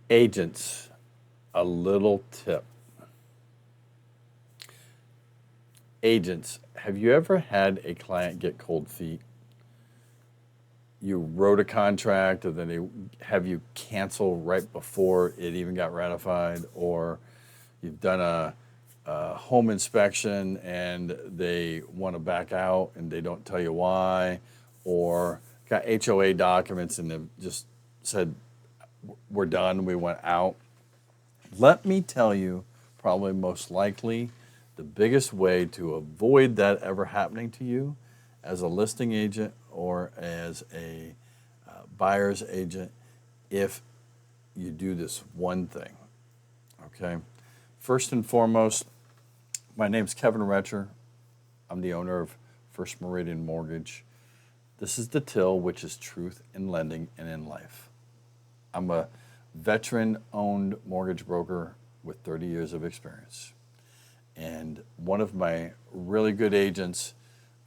Agents, a little tip. Agents, have you ever had a client get cold feet? You wrote a contract and then they have you cancel right before it even got ratified, or you've done a home inspection and they want to back out and they don't tell you why, or got HOA documents and they've just said, we're done, we went out. Let me tell you, probably most likely, the biggest way to avoid that ever happening to you as a listing agent or as a buyer's agent, if you do this one thing, okay? First and foremost, my name's Kevin Retcher. I'm the owner of First Meridian Mortgage. This is the till, which is truth in lending and in life. I'm a veteran-owned mortgage broker with 30 years of experience. And one of my really good agents,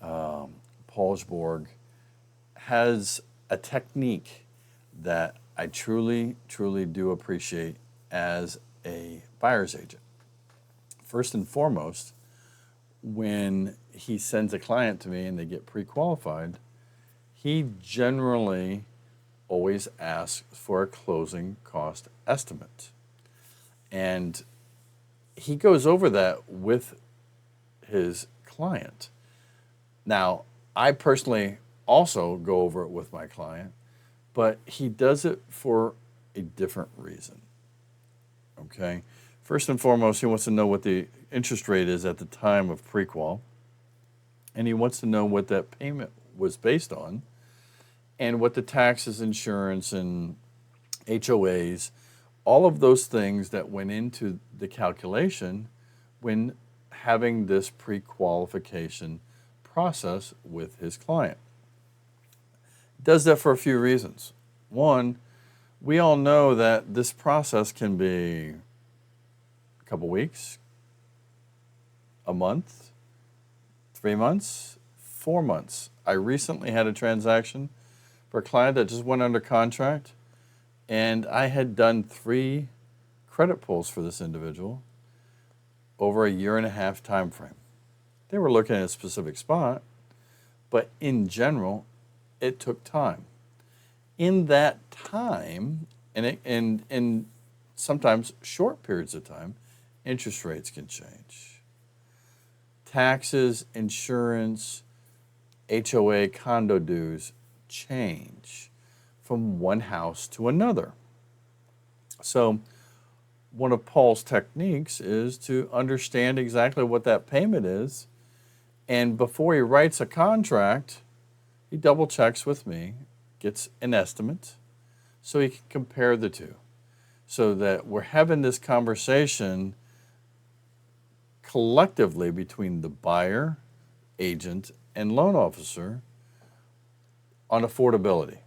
Paul Borg, has a technique that I truly, truly do appreciate as a buyer's agent. First and foremost, when he sends a client to me and they get pre-qualified, he generally always asks for a closing cost estimate. And he goes over that with his client. Now, I personally also go over it with my client, but he does it for a different reason. Okay? First and foremost, he wants to know what the interest rate is at the time of pre-qual, and he wants to know what that payment was based on, and what the taxes, insurance, and HOAs, all of those things that went into the calculation when having this pre-qualification process with his client. Does that for a few reasons. One, we all know that this process can be a couple weeks, a month, 3 months, 4 months. I recently had a transaction for a client that just went under contract, and I had done 3 credit pulls for this individual over a 1.5-year time frame. They were looking at a specific spot, but in general, it took time. In that time, and sometimes short periods of time, interest rates can change. Taxes, insurance, HOA, condo dues change from one house to another. So one of Paul's techniques is to understand exactly what that payment is, and before he writes a contract, he double checks with me, gets an estimate, so he can compare the two, so that we're having this conversation collectively between the buyer, agent, and loan officer on affordability.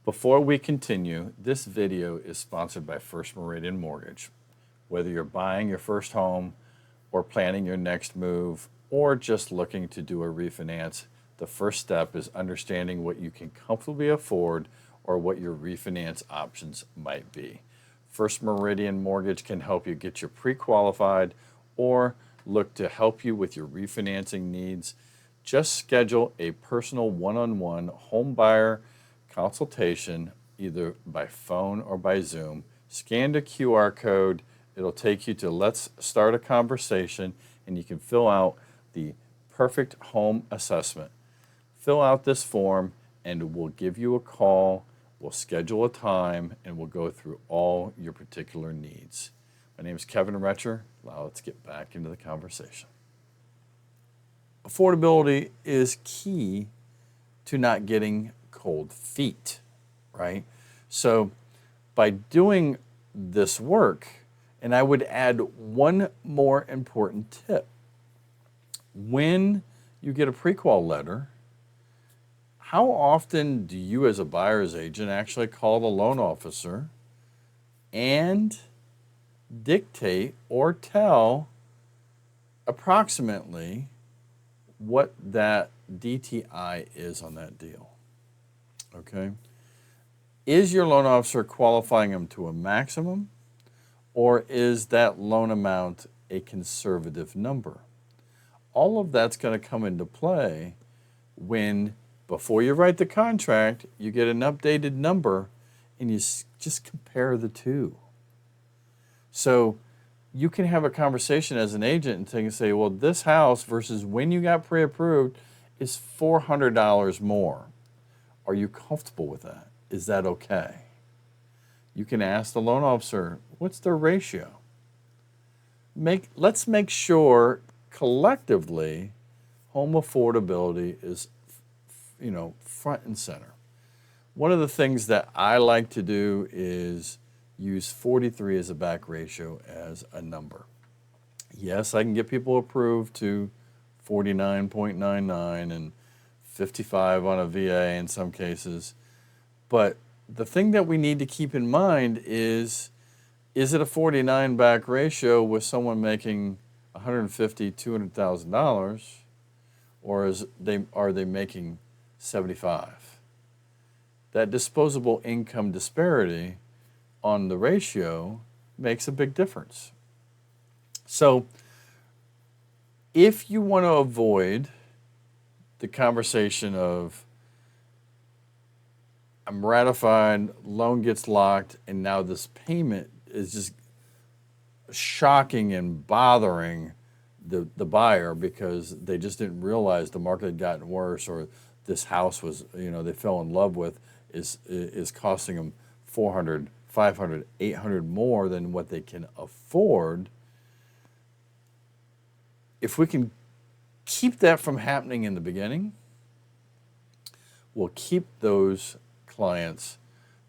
Before we continue, this video is sponsored by First Meridian Mortgage. Whether you're buying your first home or planning your next move or just looking to do a refinance, the first step is understanding what you can comfortably afford or what your refinance options might be. First Meridian Mortgage can help you get you pre-qualified or look to help you with your refinancing needs. Just schedule a personal one-on-one home buyer consultation either by phone or by Zoom. Scan the QR code. It'll take you to Let's Start a Conversation, and you can fill out the perfect home assessment. Fill out this form, and we'll give you a call. We'll schedule a time, and we'll go through all your particular needs. My name is Kevin Retcher. Now let's get back into the conversation. Affordability is key to not getting cold feet, right? So by doing this work, and I would add one more important tip. When you get a pre-qual letter, how often do you as a buyer's agent actually call the loan officer and dictate or tell approximately what that DTI is on that deal? Okay? Is your loan officer qualifying them to a maximum, or is that loan amount a conservative number? All of that's going to come into play when, before you write the contract, you get an updated number and you just compare the two. So you can have a conversation as an agent and say, well, this house versus when you got pre-approved is $400 more. Are you comfortable with that? Is that okay? You can ask the loan officer, what's their ratio? Let's make sure collectively home affordability is, front and center. One of the things that I like to do is use 43 as a back ratio as a number. Yes, I can get people approved to 49.99 and 55 on a VA in some cases. But the thing that we need to keep in mind is it a 49 back ratio with someone making $150,000, $200,000, or are they making 75? That disposable income disparity on the ratio makes a big difference. So if you want to avoid the conversation of I'm ratified, loan gets locked, and now this payment is just shocking and bothering the buyer because they just didn't realize the market had gotten worse, or this house was, they fell in love with is costing them $400, $500, $800 more than what they can afford. If we can keep that from happening in the beginning, we'll keep those clients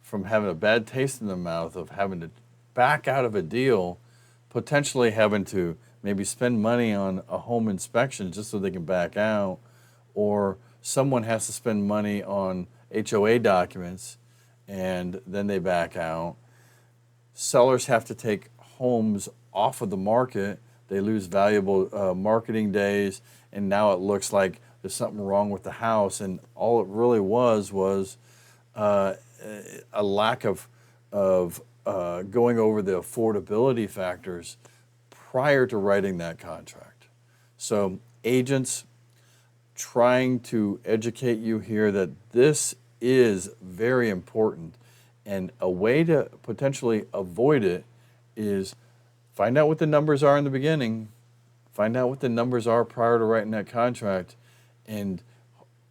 from having a bad taste in their mouth of having to back out of a deal, potentially having to maybe spend money on a home inspection just so they can back out, or someone has to spend money on HOA documents and then they back out. Sellers have to take homes off of the market. They lose valuable marketing days, and now it looks like there's something wrong with the house, and all it really was a lack of going over the affordability factors prior to writing that contract. So agents, trying to educate you here that this is very important, and a way to potentially avoid it is find out what the numbers are in the beginning, find out what the numbers are prior to writing that contract, and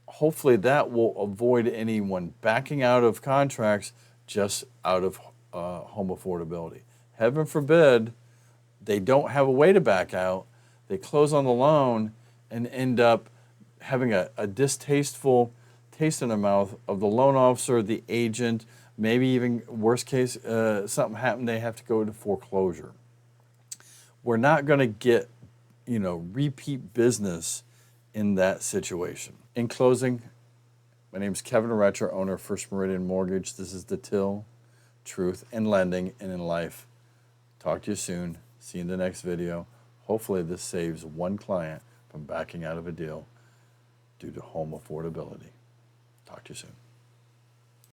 hopefully that will avoid anyone backing out of contracts just out of home affordability. Heaven forbid they don't have a way to back out, they close on the loan and end up having a distasteful taste in their mouth of the loan officer, the agent, maybe even worst case, something happened, they have to go to foreclosure. We're not going to get, repeat business in that situation. In closing, my name is Kevin Retcher, owner of First Meridian Mortgage. This is the Till, Truth in Lending and in Life. Talk to you soon. See you in the next video. Hopefully this saves one client from backing out of a deal due to home affordability. Talk to you soon.